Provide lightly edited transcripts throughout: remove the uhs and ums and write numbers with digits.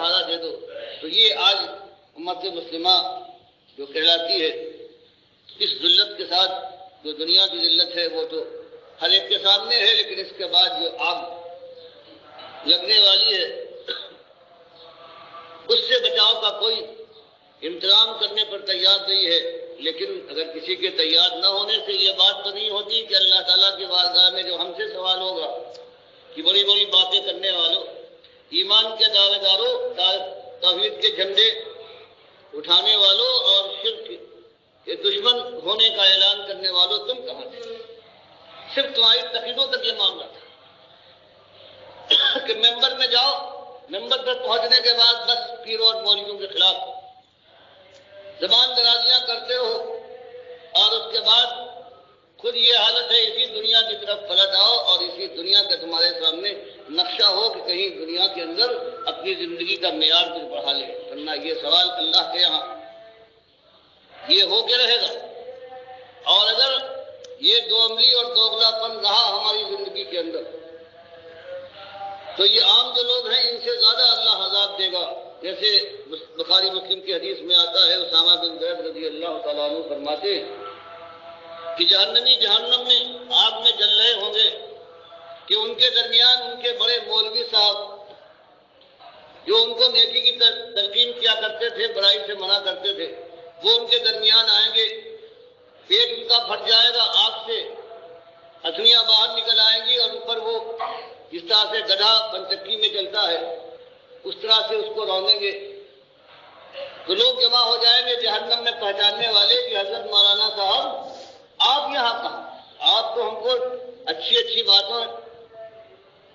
سہارا دے دو۔ تو یہ آج امت مسلمہ جو کہلاتی ہے، اس ذلت کے ساتھ جو دنیا کی ذلت ہے وہ تو ہر ایک کے سامنے ہے، لیکن اس کے بعد جو آگ لگنے والی ہے اس سے بچاؤ کا کوئی انتظام کرنے پر تیار نہیں ہے۔ لیکن اگر کسی کے تیار نہ ہونے سے یہ بات تو نہیں ہوتی کہ اللہ تعالیٰ کی بارگاہ میں جو ہم سے سوال ہوگا کہ بڑی بڑی باتیں کرنے والوں، ایمان کے دعوے داروں، توحید کے جھنڈے اٹھانے والوں اور شرک کے دشمن ہونے کا اعلان کرنے والوں، تم کہاں تھے؟ صرف تمہاری تقریروں تک یہ معاملہ تھا کہ ممبر میں جاؤ، ممبر پر پہنچنے کے بعد بس پیروں اور مولویوں کے خلاف زبان درازیاں کرتے ہو، اور اس کے بعد خود یہ حالت ہے اسی دنیا کی طرف پلٹ آؤ اور اسی دنیا کا تمہارے سامنے نقشہ ہو کہ کہیں دنیا کے اندر اپنی زندگی کا معیار کچھ بڑھا لے۔ ورنہ یہ سوال اللہ کے یہاں یہ ہو کے رہے گا، اور اگر یہ دو عملی اور دوغلا پن رہا ہماری زندگی کے اندر تو یہ عام جو لوگ ہیں ان سے زیادہ اللہ عذاب دے گا۔ جیسے بخاری مسلم کی حدیث میں آتا ہے، اسامہ بن زید رضی اللہ تعالیٰ عنہ فرماتے ہیں کہ جہنمی جہنم میں آگ میں جل رہے ہوں گے کہ ان کے درمیان ان کے بڑے مولوی صاحب جو ان کو نیکی کی تلقین کیا کرتے تھے، برائی سے منع کرتے تھے، وہ ان کے درمیان آئیں گے، پیٹ ان کا پھٹ جائے گا آگ سے، ہتھیلیاں باہر نکل آئیں گی، اور اوپر وہ جس طرح سے گدھا پنچکی میں چلتا ہے اس طرح سے اس کو رونیں گے۔ تو لوگ جمع ہو جائیں گے جہنم میں پہچاننے والے کہ حضرت مولانا صاحب آپ یہاں کہاں؟ آپ تو ہم کو اچھی اچھی باتوں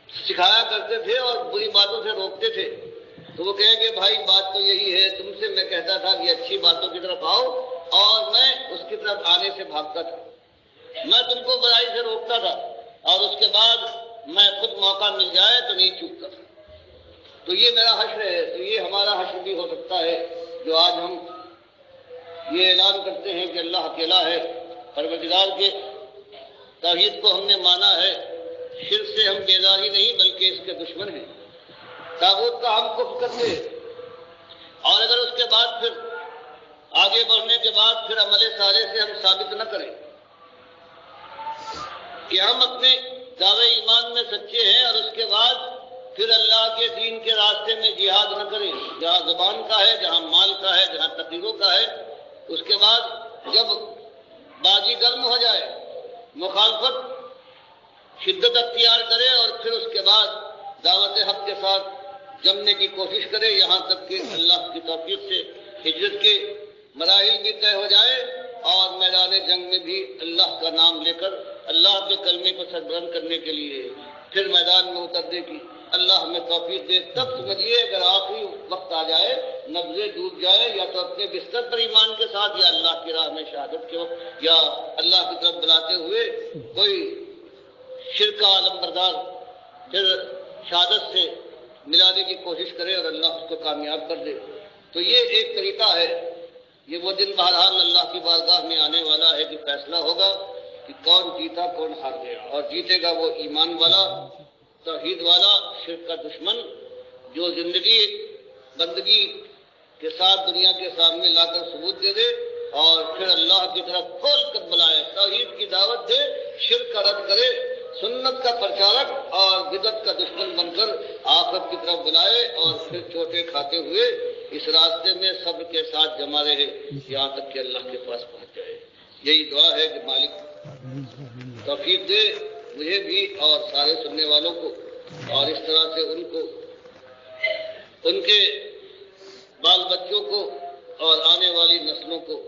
سکھایا کرتے تھے اور بری باتوں سے روکتے تھے۔ تو وہ کہیں گے بھائی بات تو یہی ہے، تم سے میں کہتا تھا کہ اچھی باتوں کی طرف آؤ اور میں اس کی طرف آنے سے بھاگتا تھا، میں تم کو برائی سے روکتا تھا، اور اس کے بعد میں خود موقع مل جائے تو نہیں چوکتا تھا۔ تو یہ میرا حشر ہے، تو یہ ہمارا حشر بھی ہو سکتا ہے جو آج ہم یہ اعلان کرتے ہیں کہ اللہ اکیلا ہے، پروردگار کے توحید کو ہم نے مانا ہے، شرک سے ہم بیزار ہی نہیں بلکہ اس کے دشمن ہیں، طاغوت کا ہم کفر کرتے ہیں، اور اگر اس کے بعد پھر آگے بڑھنے کے بعد پھر عمل صالح سے ہم ثابت نہ کریں کہ ہم اپنے دعوے ایمان میں سچے ہیں، اور اس کے بعد پھر اللہ کے دین کے راستے میں جہاد نہ کریں، جہاں زبان کا ہے، جہاں مال کا ہے، جہاں تقریروں کا ہے، اس کے بعد جب بازی گرم ہو جائے، مخالفت شدت اختیار کرے، اور پھر اس کے بعد دعوت حق کے ساتھ جمنے کی کوشش کرے، یہاں تک کہ اللہ کی توفیق سے ہجرت کے مراحل بھی طے ہو جائے، اور میدان جنگ میں بھی اللہ کا نام لے کر اللہ کے کلمے کو سربلند کرنے کے لیے پھر میدان میں اترنے کی اللہ ہمیں توفیق دے۔ تب سمجھیے اگر آخری وقت آ جائے، نبضیں ڈوب جائے، یا تو اپنے بستر پر ایمان کے ساتھ، یا اللہ کی راہ میں شہادت کے وقت، یا اللہ کی طرف بلاتے ہوئے کوئی شرک کا عالم بردار پھر شہادت سے ملانے کی کوشش کرے اور اللہ اس کو کامیاب کر دے۔ تو یہ ایک طریقہ ہے، یہ وہ دن بہرحال اللہ کی بارگاہ میں آنے والا ہے کہ فیصلہ ہوگا کہ کون جیتا کون ہار گیا، اور جیتے گا وہ ایمان والا، توحید والا، شرک کا دشمن، جو زندگی بندگی کے ساتھ دنیا کے سامنے لا کر ثبوت دے دے اور پھر اللہ کی طرف کھول کر بلائے، توحید کی دعوت دے، شرک کا رد کرے، سنت کا پرچارک اور بدعت کا دشمن بن کر آخرت کی طرف بلائے، اور پھر چوٹے کھاتے ہوئے اس راستے میں صبر کے ساتھ جمع رہے یہاں تک کہ اللہ کے پاس پہنچ جائے۔ یہی دعا ہے کہ مالک توفیق دے مجھے بھی اور سارے سننے والوں کو، اور اس طرح سے ان کو، ان کے بال بچوں کو اور آنے والی نسلوں کو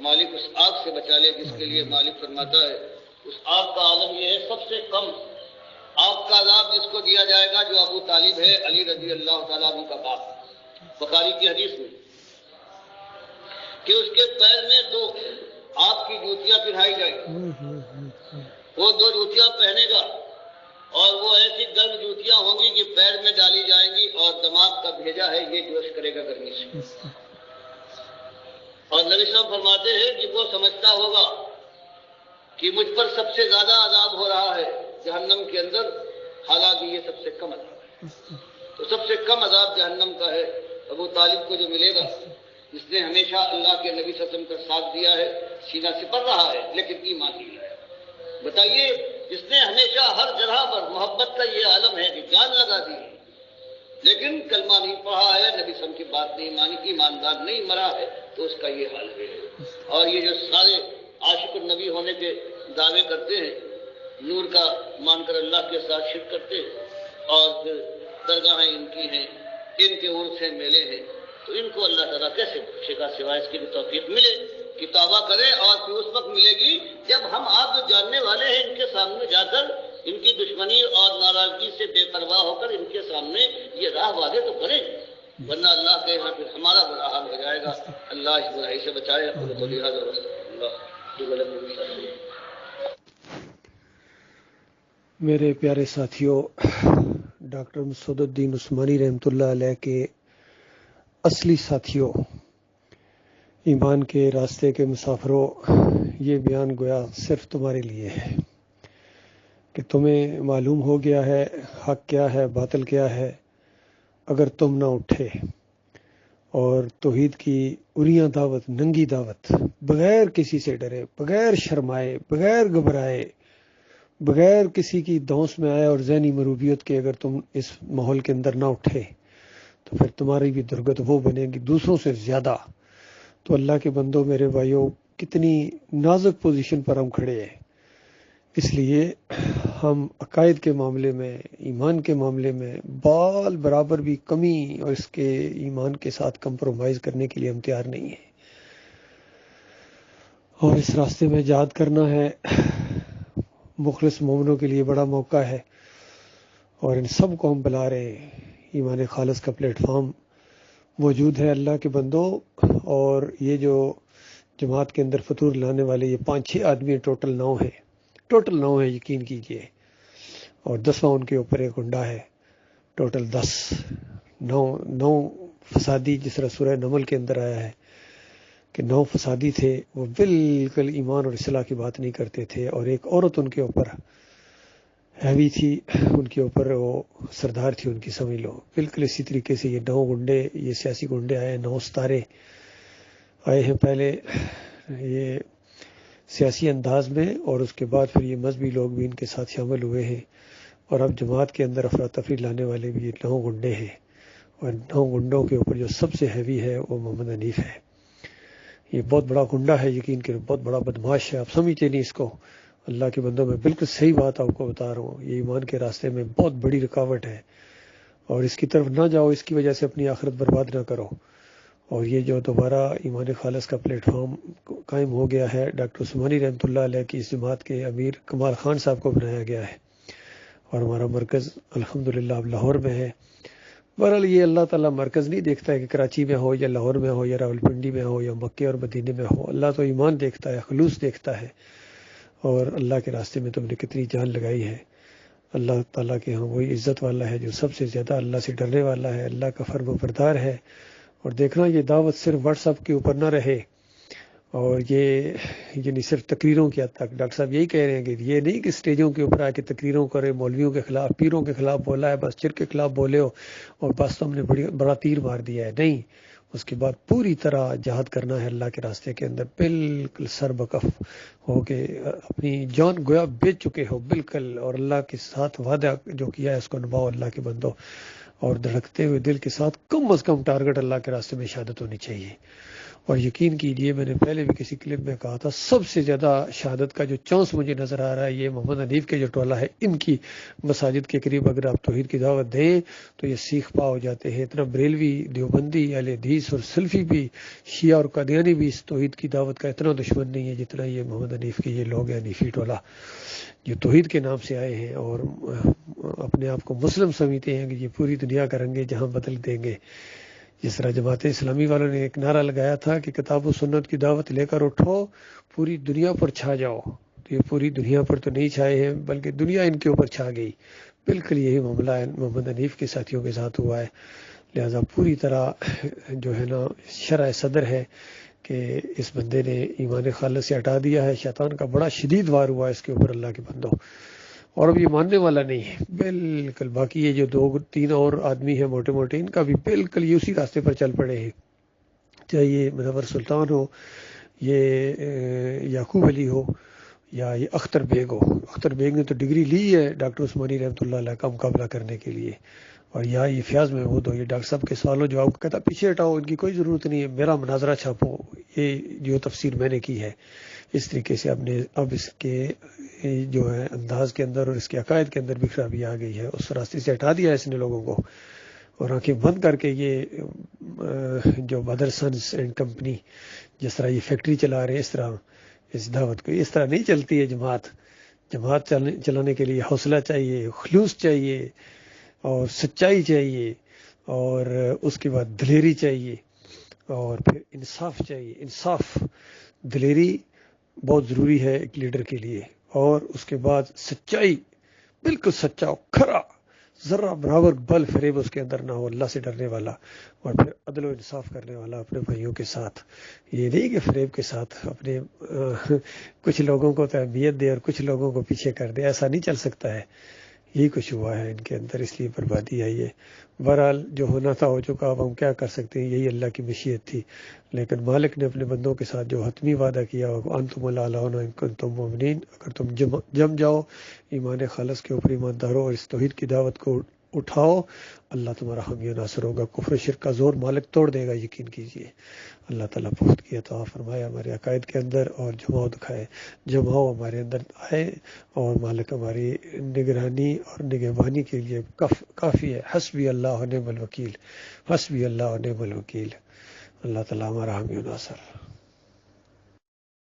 مالک اس آگ سے بچا لے جس کے لیے مالک فرماتا ہے اس آگ کا عالم یہ ہے سب سے کم آگ کا عذاب جس کو دیا جائے گا جو ابو طالب ہے علی رضی اللہ تعالیٰ عنہ کا باپ، بخاری کی حدیث میں کہ اس کے پیر میں 2 آگ کی جوتیاں پہنائی جائیں گی، وہ 2 جوتیاں پہنے گا اور وہ ایسی گرم جوتیاں ہوں گی کہ پیر میں ڈالی جائیں گی اور دماغ کا بھیجا ہے یہ جوش کرے گا گرمی سے، اور نبی صاحب فرماتے ہیں کہ وہ سمجھتا ہوگا کہ مجھ پر سب سے زیادہ عذاب ہو رہا ہے جہنم کے اندر، حالانکہ یہ سب سے کم عذاب ہے۔ تو تو سب سے کم عذاب جہنم کا ہے ابو طالب کو جو ملے گا، جس نے ہمیشہ اللہ کے نبی صلی اللہ علیہ وسلم کا ساتھ دیا ہے، سینہ سپر رہا ہے لیکن ایمان نہیں ہے۔ بتائیے، جس نے ہمیشہ ہر جگہ پر محبت کا یہ عالم ہے کہ جان لگا دی ہے، لیکن کلمہ نہیں پڑھا ہے، نبی صلی اللہ علیہ وسلم کی بات نہیں مانی، ایماندار نہیں مرا ہے، تو اس کا یہ حال ہے۔ اور یہ جو سارے عاشق النبی ہونے کے دعوے کرتے ہیں، نور کا مان کر اللہ کے ساتھ شرک کرتے ہیں، اور پھر درگاہیں ان کی ہیں، ان کے عرس ہیں، میلے ہیں، تو ان کو اللہ تعالیٰ کیسے بخشے گا سوائے اس کی بھی توفیق ملے کہ توبہ کرے، اور پھر اس وقت ملے گی جب ہم آپ جو جاننے والے ہیں ان کے سامنے جا کر ان کی دشمنی اور ناراضگی سے بے پرواہ ہو کر ان کے سامنے یہ راہ واضح تو کریں، ورنہ اللہ کے یہاں پھر ہمارا برا حال ہو جائے گا۔ اللہ اس برائی سے بچائے۔ میرے پیارے ساتھیوں، ڈاکٹر مسعود الدین عثمانی رحمۃ اللہ علیہ کے اصلی ساتھیوں، ایمان کے راستے کے مسافروں، یہ بیان گویا صرف تمہارے لیے ہے کہ تمہیں معلوم ہو گیا ہے حق کیا ہے، باطل کیا ہے۔ اگر تم نہ اٹھے اور توحید کی اریاں دعوت، ننگی دعوت، بغیر کسی سے ڈرے، بغیر شرمائے، بغیر گھبرائے، بغیر کسی کی دھونس میں آئے اور ذہنی مروبیت کے، اگر تم اس ماحول کے اندر نہ اٹھے تو پھر تمہاری بھی درگت وہ بنے گی دوسروں سے زیادہ۔ تو اللہ کے بندوں، میرے بھائیوں، کتنی نازک پوزیشن پر ہم کھڑے ہیں۔ اس لیے ہم عقائد کے معاملے میں، ایمان کے معاملے میں بال برابر بھی کمی اور اس کے ایمان کے ساتھ کمپرومائز کرنے کے لیے ہم تیار نہیں ہیں، اور اس راستے میں جہاد کرنا ہے۔ مخلص مومنوں کے لیے بڑا موقع ہے، اور ان سب کو ہم بلا رہے ہیں۔ ایمان خالص کا پلیٹ فارم موجود ہے اللہ کے بندوں، اور یہ جو جماعت کے اندر فطور لانے والے یہ 5-6 آدمی ٹوٹل 9 ہیں، یقین کیجئے، اور 10واں ان کے اوپر ایک گنڈا ہے، ٹوٹل 9 فسادی، جس طرح سورہ نمل کے اندر آیا ہے کہ 9 فسادی تھے، وہ بالکل ایمان اور اصلاح کی بات نہیں کرتے تھے، اور ایک عورت ان کے اوپر ہیوی تھی، ان کے اوپر وہ سردار تھی ان کی، سمجھ لو۔ بالکل اسی طریقے سے یہ 9 گنڈے، یہ سیاسی گنڈے آئے، 9 ستارے آئے ہیں پہلے یہ سیاسی انداز میں، اور اس کے بعد پھر یہ مذہبی لوگ بھی ان کے ساتھ شامل ہوئے ہیں، اور اب جماعت کے اندر افراتفری لانے والے بھی یہ 9 گنڈے ہیں، اور 9 گنڈوں کے اوپر جو سب سے ہیوی ہے وہ محمد حنیف ہے۔ یہ بہت بڑا گنڈا ہے، یقین کریں، بہت بڑا بدماش ہے، آپ سمجھتے نہیں اس کو۔ اللہ کے بندوں، میں بالکل صحیح بات آپ کو بتا رہا ہوں، یہ ایمان کے راستے میں بہت بڑی رکاوٹ ہے، اور اس کی طرف نہ جاؤ، اس کی وجہ سے اپنی آخرت برباد نہ کرو۔ اور یہ جو دوبارہ ایمان خالص کا پلیٹ فارم قائم ہو گیا ہے، ڈاکٹر عثمانی رحمۃ اللہ علیہ کی اس جماعت کے امیر کمال خان صاحب کو بنایا گیا ہے، اور ہمارا مرکز الحمدللہ اب لاہور میں ہے۔ بہرحال یہ اللہ تعالیٰ مرکز نہیں دیکھتا ہے کہ کراچی میں ہو یا لاہور میں ہو یا راولپنڈی میں ہو یا مکے اور مدینے میں ہو، اللہ تو ایمان دیکھتا ہے، خلوص دیکھتا ہے، اور اللہ کے راستے میں تم نے کتنی جان لگائی ہے۔ اللہ تعالیٰ کے ہاں وہی عزت والا ہے جو سب سے زیادہ اللہ سے ڈرنے والا ہے، اللہ کا فرم بردار ہے۔ اور دیکھنا، یہ دعوت صرف واٹس ایپ کے اوپر نہ رہے، اور یہ یعنی صرف تقریروں کی حد تک۔ ڈاکٹر صاحب یہی کہہ رہے ہیں کہ یہ نہیں کہ اسٹیجوں کے اوپر آ کے تقریروں کرے، مولویوں کے خلاف، پیروں کے خلاف بولا ہے، بس شرک کے خلاف بولے ہو اور بس تم نے بڑا تیر مار دیا ہے، نہیں۔ اس کے بعد پوری طرح جہاد کرنا ہے اللہ کے راستے کے اندر، بالکل سر بکف ہو کے اپنی جان گویا بیچ چکے ہو بالکل، اور اللہ کے ساتھ وعدہ جو کیا ہے اس کو نبھاؤ اللہ کے بندو، اور دھڑکتے ہوئے دل کے ساتھ کم از کم ٹارگٹ اللہ کے راستے میں شہادت ہونی چاہیے۔ اور یقین کیجئے، میں نے پہلے بھی کسی کلپ میں کہا تھا، سب سے زیادہ شہادت کا جو چانس مجھے نظر آ رہا ہے یہ محمد حنیف کے جو ٹولہ ہے، ان کی مساجد کے قریب اگر آپ توحید کی دعوت دیں تو یہ سیخ پا ہو جاتے ہیں۔ اتنا بریلوی، دیوبندی، اہل حدیث اور سلفی بھی، شیعہ اور قادیانی بھی اس توحید کی دعوت کا اتنا دشمن نہیں ہے جتنا یہ محمد حنیف کے یہ لوگ ہیں، حنیفی ٹولہ، جو توحید کے نام سے آئے ہیں اور اپنے آپ کو مسلم سمجھتے ہیں کہ یہ پوری دنیا کا رنگ جہاں بدل دیں گے۔ جس طرح جماعت اسلامی والوں نے ایک نعرہ لگایا تھا کہ کتاب و سنت کی دعوت لے کر اٹھو، پوری دنیا پر چھا جاؤ، تو یہ پوری دنیا پر تو نہیں چھائے ہیں بلکہ دنیا ان کے اوپر چھا گئی۔ بالکل یہی معاملہ ہے محمد حنیف کے ساتھیوں کے ساتھ ہوا ہے، لہذا پوری طرح جو ہے نا شرح صدر ہے کہ اس بندے نے ایمان خالص سے ہٹا دیا ہے۔ شیطان کا بڑا شدید وار ہوا ہے اس کے اوپر اللہ کے بندوں، اور اب یہ ماننے والا نہیں ہے بالکل. باقی یہ جو 2-3 اور آدمی ہیں موٹے موٹے، ان کا بھی بالکل یہ اسی راستے پر چل پڑے ہیں، چاہے یہ منور سلطان ہو، یہ یعقوب علی ہو، یا یہ اختر بیگ ہو. اختر بیگ نے تو ڈگری لی ہے ڈاکٹر عثمانی رحمۃ اللہ علیہ کا مقابلہ کرنے کے لیے، اور یا یہ فیاض محمود ہو، یہ ڈاکٹر صاحب کے سوالوں جواب کو کہتا پیچھے ہٹاؤ، ان کی کوئی ضرورت نہیں ہے، میرا مناظرہ چھاپو. یہ جو تفسیر میں نے کی ہے اس طریقے سے اب اس کے جو ہے انداز کے اندر اور اس کے عقائد کے اندر بھی خرابی آ گئی ہے. اس راستے سے ہٹا دیا اس نے لوگوں کو، اور آنکھیں بند کر کے یہ جو بدر سنس اینڈ کمپنی جس طرح یہ فیکٹری چلا رہے ہیں، اس طرح اس دعوت کو اس طرح نہیں چلتی ہے. جماعت چلانے کے لیے حوصلہ چاہیے، خلوص چاہیے، اور سچائی چاہیے، اور اس کے بعد دلیری چاہیے، اور پھر انصاف چاہیے. انصاف، دلیری بہت ضروری ہے ایک لیڈر کے لیے، اور اس کے بعد سچائی، بالکل سچا کھرا، ذرا برابر بل فریب اس کے اندر نہ ہو، اللہ سے ڈرنے والا، اور پھر عدل و انصاف کرنے والا اپنے بھائیوں کے ساتھ. یہ نہیں کہ فریب کے ساتھ اپنے کچھ لوگوں کو تربیت دے اور کچھ لوگوں کو پیچھے کر دے، ایسا نہیں چل سکتا ہے. یہی کچھ ہوا ہے ان کے اندر، اس لیے بربادی آئی ہے. بہرحال جو ہونا تھا ہو چکا، اب ہم کیا کر سکتے ہیں، یہی اللہ کی مشیت تھی. لیکن مالک نے اپنے بندوں کے ساتھ جو حتمی وعدہ کیا، انتم الاعلون ان کنتم مؤمنین، اگر تم جم جاؤ ایمان خالص کے اوپر ایمانداروں اور اس توحید کی دعوت کو اٹھاؤ، اللہ تمہارا حامی و ناصر ہوگا. کفر شرک کا زور مالک توڑ دے گا، یقین کیجئے. اللہ تعالیٰ بہت کی عطا فرمائے ہمارے عقائد کے اندر، اور جماؤ ہمارے اندر آئے، اور مالک ہماری نگرانی اور نگہبانی کے لیے کافی ہے. حسبی اللہ و نعم الوکیل، حسبی اللہ و نعم الوکیل. اللہ تعالیٰ ہمارا حامی و ناصر.